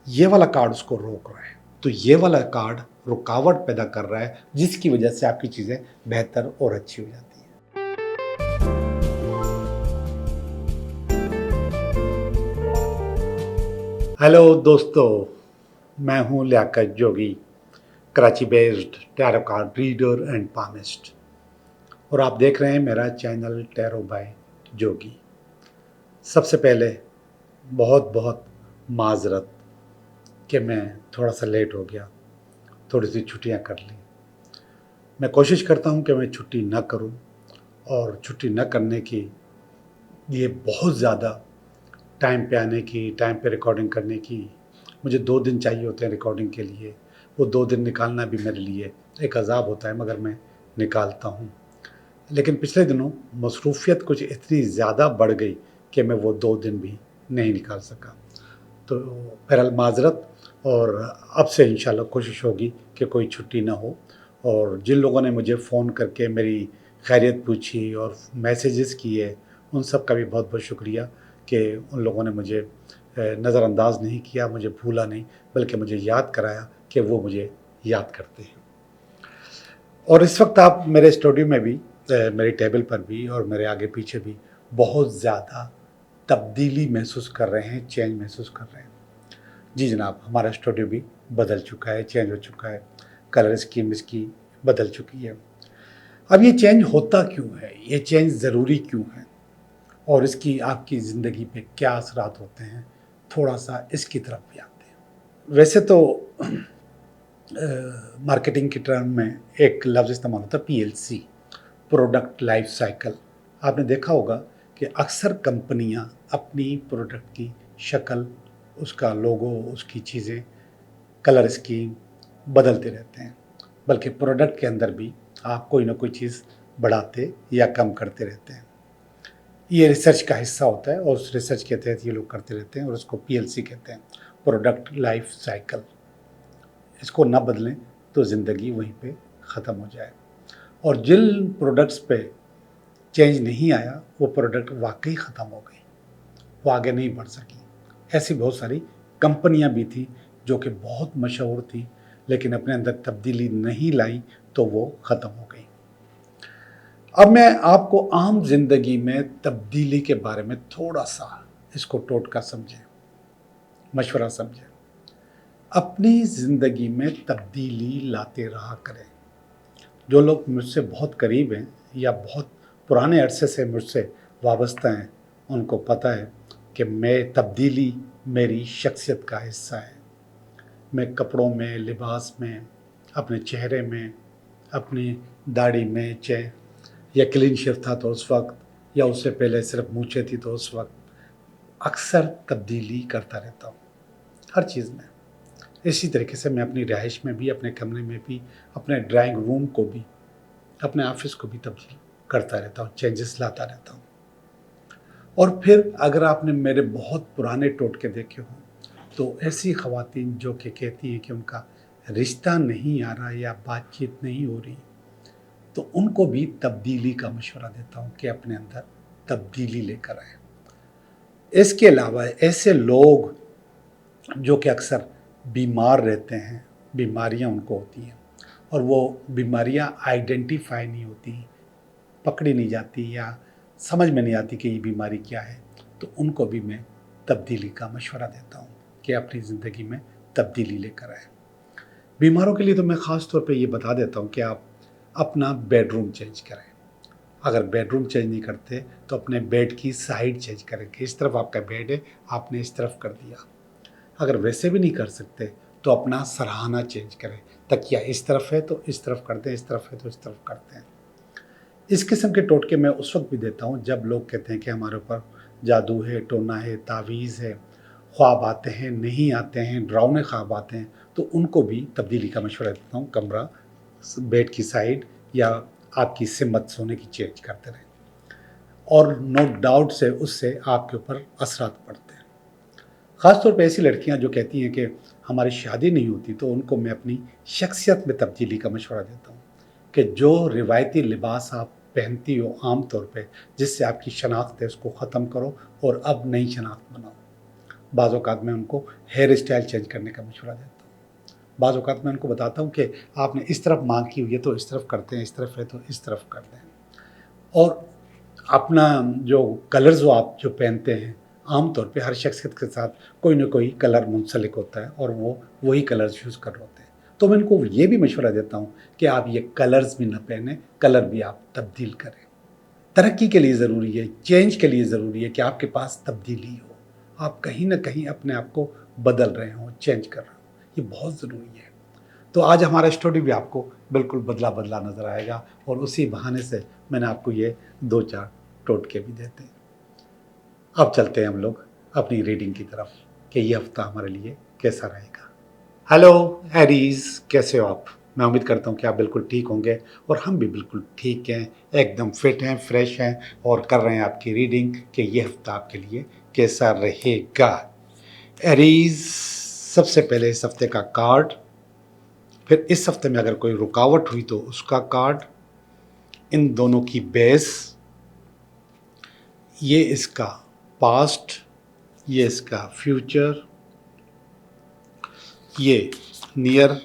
ये वाला कार्ड उसको रोक रहा है। तो ये वाला कार्ड रुकावट पैदा कर रहा है, जिसकी वजह से आपकी चीज़ें बेहतर और अच्छी हो जाती हैं। हेलो दोस्तों, मैं हूं Liaquat Jogi, Karachi based tarot card reader and palmist, और आप देख रहे हैं मेरा चैनल टैरो बाय जोगी। सबसे पहले बहुत बहुत माजरत कि मैं थोड़ा सा लेट हो गया, थोड़ी सी छुट्टियां कर ली। मैं कोशिश करता हूं कि मैं छुट्टी ना करूं, और छुट्टी न करने की ये बहुत ज़्यादा टाइम पे आने की, टाइम पे रिकॉर्डिंग करने की, मुझे 2 दिन चाहिए होते हैं रिकॉर्डिंग के लिए। वो 2 दिन निकालना भी मेरे लिए एक अज़ाब होता है, मगर मैं निकालता हूँ। लेकिन पिछले दिनों मसरूफ़ियत कुछ इतनी ज़्यादा बढ़ गई कि मैं वो 2 दिन भी नहीं निकाल सका। तो बहरहाल माज़रत, और अब से इंशाल्लाह कोशिश होगी कि कोई छुट्टी ना हो। और जिन लोगों ने मुझे फ़ोन करके मेरी खैरियत पूछी और मैसेजेस किए, उन सब का भी बहुत बहुत शुक्रिया कि उन लोगों ने मुझे नज़रअंदाज नहीं किया, मुझे भूला नहीं, बल्कि मुझे याद कराया कि वो मुझे याद करते हैं। और इस वक्त आप मेरे स्टूडियो में भी, मेरी टेबल पर भी और मेरे आगे पीछे भी बहुत ज़्यादा तब्दीली महसूस कर रहे हैं, चेंज महसूस कर रहे हैं। जी जनाब, हमारा स्टूडियो भी बदल चुका है, चेंज हो चुका है, कलर स्कीम इसकी बदल चुकी है। अब ये चेंज होता क्यों है, ये चेंज ज़रूरी क्यों है, और इसकी आपकी ज़िंदगी पे क्या असरात होते हैं, थोड़ा सा इसकी तरफ भी आते हैं। वैसे तो मार्केटिंग के टर्म में एक लफ्ज़ इस्तेमाल होता है, PLC, प्रोडक्ट लाइफ साइकिल। आपने देखा होगा कि अक्सर कंपनियां अपनी प्रोडक्ट की शक्ल, उसका लोगो, उसकी चीज़ें, कलर स्कीम बदलते रहते हैं, बल्कि प्रोडक्ट के अंदर भी आप कोई ना कोई चीज़ बढ़ाते या कम करते रहते हैं। ये रिसर्च का हिस्सा होता है, और उस रिसर्च के तहत ये लोग करते रहते हैं, और उसको PLC कहते हैं, प्रोडक्ट लाइफ साइकिल। इसको ना बदलें तो ज़िंदगी वहीं पे ख़त्म हो जाए। और जिन प्रोडक्ट्स पे चेंज नहीं आया, वो प्रोडक्ट वाकई ख़त्म हो गई, वो आगे नहीं बढ़ सकी। ऐसी बहुत सारी कंपनियां भी थी जो कि बहुत मशहूर थी, लेकिन अपने अंदर तब्दीली नहीं लाई, तो वो ख़त्म हो गई। अब मैं आपको आम जिंदगी में तब्दीली के बारे में थोड़ा सा इसको टोटका समझें, मशवरा समझें। अपनी ज़िंदगी में तब्दीली लाते रहा करें। जो लोग मुझसे बहुत करीब हैं या बहुत पुराने अरसे से मुझसे वाबस्ता हैं, उनको पता है कि मैं तब्दीली मेरी शख्सियत का हिस्सा है। मैं कपड़ों में, लिबास में, अपने चेहरे में, अपनी दाढ़ी में, चाहे या क्लीन शेव था तो उस वक्त, या उससे पहले सिर्फ मूंछें थी तो उस वक्त, अक्सर तब्दीली करता रहता हूँ हर चीज़ में। इसी तरीके से मैं अपनी रिहाइश में भी, अपने कमरे में भी, अपने ड्राइंग रूम को भी, अपने ऑफिस को भी तब्दील करता रहता हूँ, चेंजेस लाता रहता हूँ। और फिर अगर आपने मेरे बहुत पुराने टोटके देखे हों, तो ऐसी ख़वातीन जो कि कहती हैं कि उनका रिश्ता नहीं आ रहा या बातचीत नहीं हो रही, तो उनको भी तब्दीली का मशवरा देता हूँ कि अपने अंदर तब्दीली लेकर आए। इसके अलावा ऐसे लोग जो कि अक्सर बीमार रहते हैं, बीमारियाँ उनको होती हैं, और वो बीमारियाँ आइडेंटिफाई नहीं होती, पकड़ी नहीं जाती, या समझ में नहीं आती कि ये बीमारी क्या है, तो उनको भी मैं तब्दीली का मशवरा देता हूँ कि अपनी ज़िंदगी में तब्दीली लेकर आए। बीमारों के लिए तो मैं ख़ास तौर पे ये बता देता हूँ कि आप अपना बेडरूम चेंज करें। अगर बेडरूम चेंज नहीं करते तो अपने बेड की साइड चेंज करें कि इस तरफ आपका बेड है, आपने इस तरफ कर दिया। अगर वैसे भी नहीं कर सकते तो अपना सरहाना चेंज करें, तकिया इस तरफ है तो इस तरफ करते हैं, इस तरफ है तो इस तरफ करते हैं। इस किस्म के टोटके मैं उस वक्त भी देता हूँ जब लोग कहते हैं कि हमारे ऊपर जादू है, टोना है, तावीज़ है, ख्वाब आते हैं, नहीं आते हैं, डरावने ख्वाब आते हैं, तो उनको भी तब्दीली का मशवरा देता हूँ। कमरा, बेड की साइड या आपकी सिमत सोने की चेंज करते रहें, और नो डाउट से उससे आपके ऊपर असरात पड़ते हैं। ख़ास तौर पे ऐसी लड़कियां जो कहती हैं कि हमारी शादी नहीं होती, तो उनको मैं अपनी शख्सियत में तब्दीली का मशवरा देता हूँ कि जो रिवायती लिबास आप पहनती हो आम तौर पे, जिससे आपकी शनाख्त है, उसको ख़त्म करो और अब नई शनाख्त बनाओ। बाज़ औक़ात मैं उनको हेयर स्टाइल चेंज करने का मशवरा देता हूँ। बाज़ औक़ात मैं उनको बताता हूँ कि आपने इस तरफ मांग की हुई है तो इस तरफ करते हैं, इस तरफ है तो इस तरफ कर दें। और अपना जो कलर्स वो आप जो पहनते हैं, आम तौर पे हर शख्सियत के साथ कोई ना कोई कलर मुंसलिक होता है और वो वही कलर्स यूज़ कर रहे होते हैं। तो मैं इनको ये भी मशवरा देता हूँ कि आप ये कलर्स भी ना पहनें, कलर भी आप तब्दील करें। तरक्की के लिए ज़रूरी है, चेंज के लिए ज़रूरी है कि आपके पास तब्दीली हो। आप कहीं न कहीं अपने आप को बदल रहे हों, चेंज कर रहे हों, ये बहुत ज़रूरी है। तो आज हमारा स्टूडियो भी आपको बिल्कुल बदला-बदला नज़र आएगा और उसी बहाने से मैंने आपको ये 2-4 टोटके भी देते हैं। अब चलते हैं हम लोग अपनी रीडिंग की तरफ कि ये हफ़्ता हमारे लिए कैसा रहेगा। हेलो एरीज़, कैसे हो आप? मैं उम्मीद करता हूँ कि आप बिल्कुल ठीक होंगे और हम भी बिल्कुल ठीक हैं, एकदम फिट हैं, फ्रेश हैं और कर रहे हैं आपकी रीडिंग कि ये हफ़्ता आपके लिए कैसा रहेगा। एरीज़, सबसे पहले इस हफ़्ते का कार्ड, फिर इस हफ़्ते में अगर कोई रुकावट हुई तो उसका कार्ड, इन दोनों की बेस, ये इसका पास्ट, ये इसका फ्यूचर, ये नियर,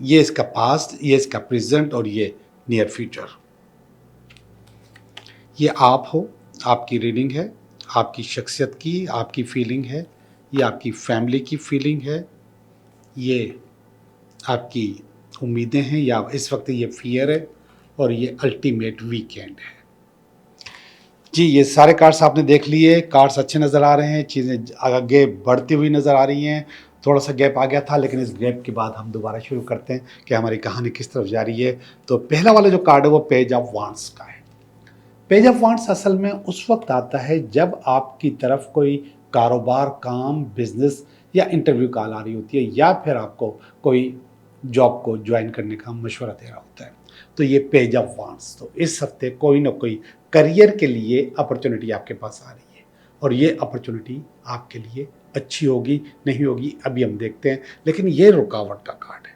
ये इसका पास्ट, ये इसका प्रेजेंट और ये नियर फ्यूचर। ये आप हो, आपकी रीडिंग है, आपकी शख्सियत की, आपकी फीलिंग है, ये आपकी फैमिली की फीलिंग है, ये आपकी उम्मीदें हैं या इस वक्त ये फियर है और ये अल्टीमेट वीकेंड है। जी, ये सारे कार्ड्स आपने देख लिए, कार्ड्स अच्छे नज़र आ रहे हैं, चीज़ें आगे बढ़ती हुई नज़र आ रही हैं। थोड़ा सा गैप आ गया था लेकिन इस गैप के बाद हम दोबारा शुरू करते हैं कि हमारी कहानी किस तरफ जा रही है। तो पहला वाला जो कार्ड है वो पेज ऑफ वांड्स का है। पेज ऑफ वांड्स असल में उस वक्त आता है जब आपकी तरफ कोई कारोबार, काम, बिजनेस या इंटरव्यू कॉल आ रही होती है या फिर आपको कोई जॉब को ज्वाइन करने का मशवरा दे रहा होता है। तो ये पेज ऑफ वांड्स, तो इस हफ्ते कोई ना कोई करियर के लिए अपॉर्चुनिटी आपके पास आ रही है और ये अपॉर्चुनिटी आपके लिए अच्छी होगी, नहीं होगी अभी हम देखते हैं। लेकिन ये रुकावट का कार्ड है,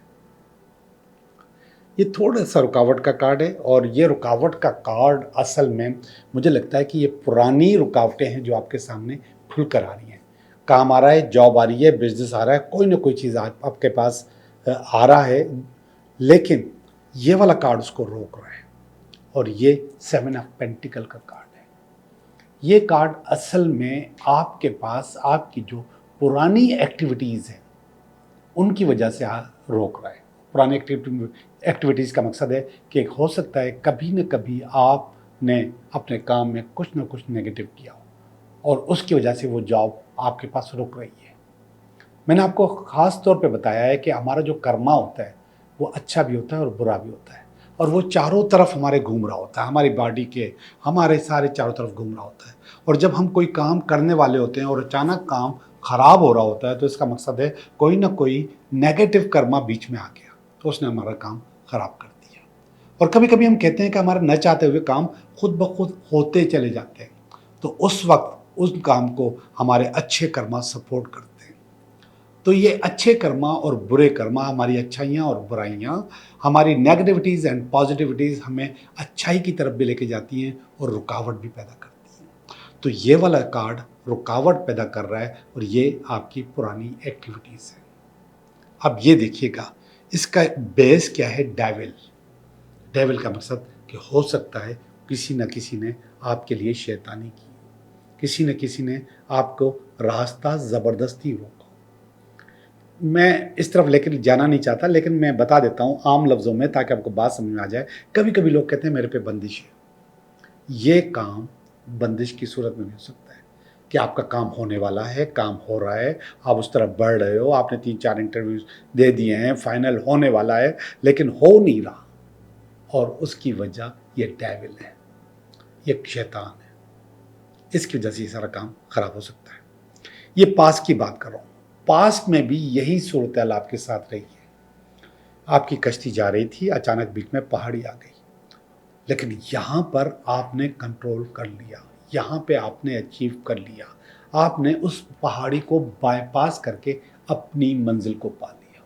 ये थोड़ा सा रुकावट का कार्ड है और ये रुकावट का कार्ड असल में मुझे लगता है कि ये पुरानी रुकावटें हैं जो आपके सामने खुल कर आ रही हैं। काम आ रहा है, जॉब आ रही है, बिजनेस आ रहा है, कोई ना कोई चीज़ आपके पास आ रहा है, लेकिन ये वाला कार्ड उसको रोक रहा है और ये 7 ऑफ पेंटिकल का कार्ड है। ये कार्ड असल में आपके पास आपकी जो पुरानी एक्टिविटीज़ हैं उनकी वजह से रोक रहा है। पुरानी एक्टिविटीज़ का मकसद है कि हो सकता है कभी न कभी आपने अपने काम में कुछ न कुछ नेगेटिव किया हो और उसकी वजह से वो जॉब आपके पास रुक रही है। मैंने आपको ख़ास तौर पे बताया है कि हमारा जो कर्मा होता है वो अच्छा भी होता है और बुरा भी होता है और वो चारों तरफ हमारे घूम रहा होता है, हमारी बॉडी के हमारे सारे चारों तरफ घूम रहा होता है। और जब हम कोई काम करने वाले होते हैं और अचानक काम ख़राब हो रहा होता है तो इसका मकसद है कोई ना कोई नेगेटिव कर्मा बीच में आ गया तो उसने हमारा काम ख़राब कर दिया। और कभी कभी हम कहते हैं कि हमारे न चाहते हुए काम खुद ब खुद होते चले जाते हैं, तो उस वक्त उस काम को हमारे अच्छे कर्मा सपोर्ट करते हैं। तो ये अच्छे कर्मा और बुरे कर्मा, हमारी अच्छाइयाँ और बुराइयाँ, हमारी नेगेटिविटीज़ एंड पॉजिटिविटीज़ हमें अच्छाई की तरफ भी लेके जाती हैं और रुकावट भी पैदा करती हैं। तो ये वाला कार्ड रुकावट पैदा कर रहा है और ये आपकी पुरानी एक्टिविटीज़ है। अब ये देखिएगा, इसका बेस क्या है? डेविल। डेविल का मकसद कि हो सकता है किसी न किसी ने आपके लिए शैतानी की, किसी न किसी ने आपको रास्ता ज़बरदस्ती रोका। मैं इस तरफ लेकर जाना नहीं चाहता लेकिन मैं बता देता हूँ आम लफ्ज़ों में ताकि आपको बात समझ में आ जाए। कभी कभी लोग कहते हैं मेरे पे बंदिश है। ये काम बंदिश की सूरत में भी हो सकता है कि आपका काम होने वाला है, काम हो रहा है, आप उस तरफ बढ़ रहे हो, आपने 3-4 इंटरव्यूज़ दे दिए हैं, फाइनल होने वाला है लेकिन हो नहीं रहा और उसकी वजह ये डेविल है, ये शैतान है। इसकी वजह से ये सारा काम ख़राब हो सकता है। ये पास की बात कर रहा हूँ, पास्ट में भी यही सूरत-ए-हाल आपके साथ रही है। आपकी कश्ती जा रही थी, अचानक बीच में पहाड़ी आ गई, लेकिन यहाँ पर आपने कंट्रोल कर लिया, यहाँ पे आपने अचीव कर लिया, आपने उस पहाड़ी को बाईपास करके अपनी मंजिल को पा लिया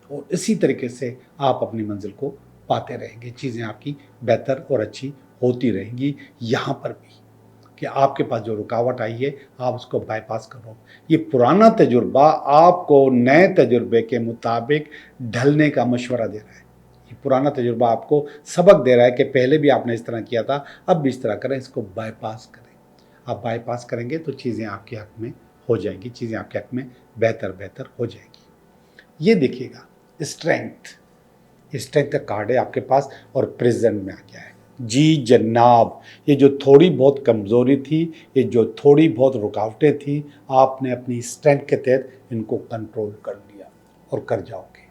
और इसी तरीके से आप अपनी मंजिल को पाते रहेंगे। चीज़ें आपकी बेहतर और अच्छी होती रहेंगी। यहाँ पर भी कि आपके पास जो रुकावट आई है आप उसको बाईपास करो। ये पुराना तजुर्बा आपको नए तजुर्बे के मुताबिक ढलने का मशवरा दे रहा है। ये पुराना तजुर्बा आपको सबक दे रहा है कि पहले भी आपने इस तरह किया था, अब भी इस तरह करें, इसको बाईपास करें। आप बाईपास करेंगे तो चीज़ें आपके हक में हो जाएंगी, चीज़ें आपके हक में बेहतर बेहतर हो जाएगी। ये देखिएगा स्ट्रेंथ, स्ट्रेंथ का कार्ड है आपके पास और प्रेजेंट में आ गया है। जी जनाब, ये जो थोड़ी बहुत कमज़ोरी थी, ये जो थोड़ी बहुत रुकावटें थी, आपने अपनी स्ट्रेंथ के तहत इनको कंट्रोल कर लिया और कर जाओगे।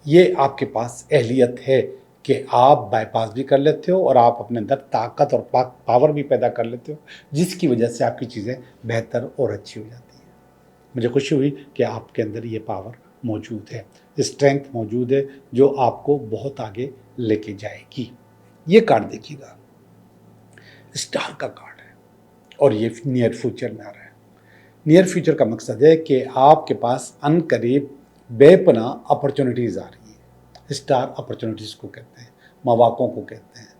ये आपके पास अहलियत है कि आप बाईपास भी कर लेते हो और आप अपने अंदर ताकत और पावर भी पैदा कर लेते हो, जिसकी वजह से आपकी चीज़ें बेहतर और अच्छी हो जाती हैं। मुझे खुशी हुई कि आपके अंदर ये पावर मौजूद है, स्ट्रेंथ मौजूद है, जो आपको बहुत आगे लेके जाएगी। ये कार्ड देखिएगा, स्टार का कार्ड है और ये नियर फ्यूचर में आ रहा है। नियर फ्यूचर का मकसद है कि आपके पास अनकरीब बेपना अपॉर्चुनिटीज़ आ रही है। स्टार अपॉर्चुनिटीज़ को कहते हैं, मौक़ों को कहते हैं,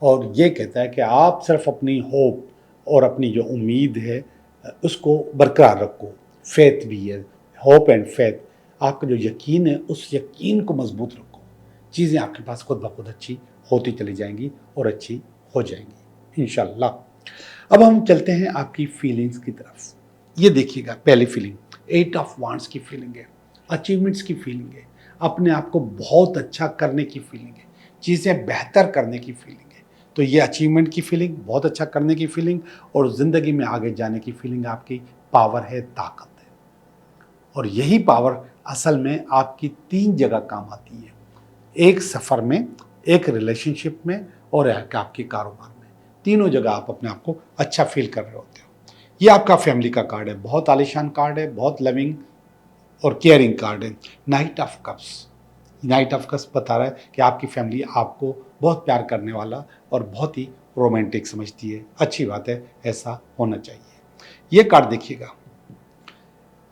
और ये कहता है कि आप सिर्फ अपनी होप और अपनी जो उम्मीद है उसको बरकरार रखो। फेथ भी है, होप एंड फेथ, आपका जो यकीन है उस यकीन को मजबूत रखो। चीज़ें आपके पास खुद ब खुद अच्छी होती चली जाएंगी और अच्छी हो जाएंगी इंशाल्लाह। अब हम चलते हैं आपकी फीलिंग्स की तरफ। ये देखिएगा, पहली फीलिंग 8 ऑफ वांड्स की फीलिंग है, अचीवमेंट्स की फीलिंग है, अपने आप को बहुत अच्छा करने की फीलिंग है, चीज़ें बेहतर करने की फीलिंग है। तो ये अचीवमेंट की फीलिंग, बहुत अच्छा करने की फीलिंग और ज़िंदगी में आगे जाने की फीलिंग आपकी पावर है, ताकत है। और यही पावर असल में आपकी 3 जगह काम आती है, एक सफ़र में, एक रिलेशनशिप में और एक आपके कारोबार में। तीनों जगह आप अपने आप को अच्छा फील कर रहे होते हो। ये आपका फैमिली का कार्ड है, बहुत आलीशान कार्ड है, बहुत लविंग और केयरिंग कार्ड है। Night of cups, night of cups बता रहा है कि आपकी फैमिली आपको बहुत प्यार करने वाला और बहुत ही रोमांटिक समझती है। अच्छी बात है, ऐसा होना चाहिए। ये कार्ड देखिएगा,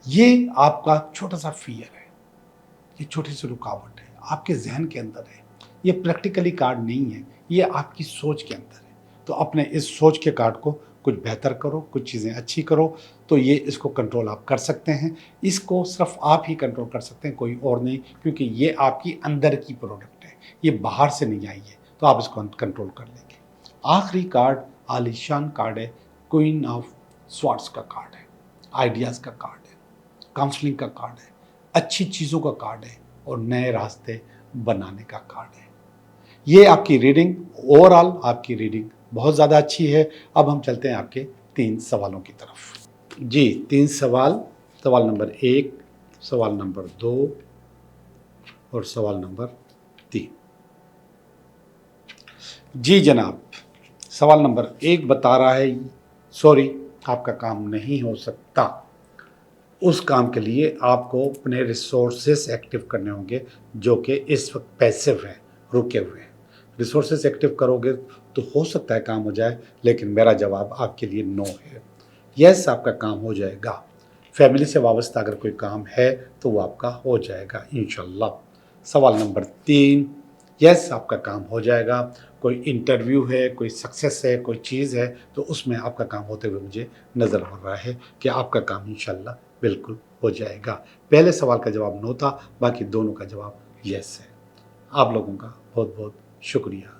ये आपका छोटा सा फियर है, ये छोटी सी रुकावट है, आपके जहन के अंदर है। ये प्रैक्टिकली कार्ड नहीं है, ये आपकी सोच के अंदर है। तो अपने इस सोच के कार्ड को कुछ बेहतर करो, कुछ चीज़ें अच्छी करो, तो ये इसको कंट्रोल आप कर सकते हैं। इसको सिर्फ आप ही कंट्रोल कर सकते हैं, कोई और नहीं, क्योंकि ये आपकी अंदर की प्रोडक्ट है, ये बाहर से नहीं आई है, तो आप इसको कंट्रोल कर लेंगे। आखिरी कार्ड आलीशान कार्ड है, क्वीन ऑफ स्वॉर्ड्स का कार्ड है, आइडियाज़ का कार्ड है, काउंसलिंग का कार्ड है, अच्छी चीज़ों का कार्ड है और नए रास्ते बनाने का कार्ड है। ये आपकी रीडिंग, ओवरऑल आपकी रीडिंग बहुत ज़्यादा अच्छी है। अब हम चलते हैं आपके 3 सवालों की तरफ। जी, 3 सवाल, सवाल नंबर 1, सवाल नंबर 2 और सवाल नंबर 3। जी जनाब, सवाल नंबर 1 बता रहा है, सॉरी आपका काम नहीं हो सकता। उस काम के लिए आपको अपने रिसोर्सेस एक्टिव करने होंगे, जो कि इस वक्त पैसिव हैं, रुके हुए हैं। रिसोर्सेस एक्टिव करोगे तो हो सकता है काम हो जाए, लेकिन मेरा जवाब आपके लिए नो है। यस, आपका काम हो जाएगा। फैमिली से वाबस्ता अगर कोई काम है तो वो आपका हो जाएगा इंशाल्लाह। सवाल नंबर 3, यस आपका काम हो जाएगा। कोई इंटरव्यू है, कोई सक्सेस है, कोई चीज़ है, तो उसमें आपका काम होते हुए मुझे नज़र आ रहा है कि आपका काम इंशाल्लाह बिल्कुल हो जाएगा। पहले सवाल का जवाब नो था, बाकी दोनों का जवाब यस है। आप लोगों का बहुत बहुत शुक्रिया।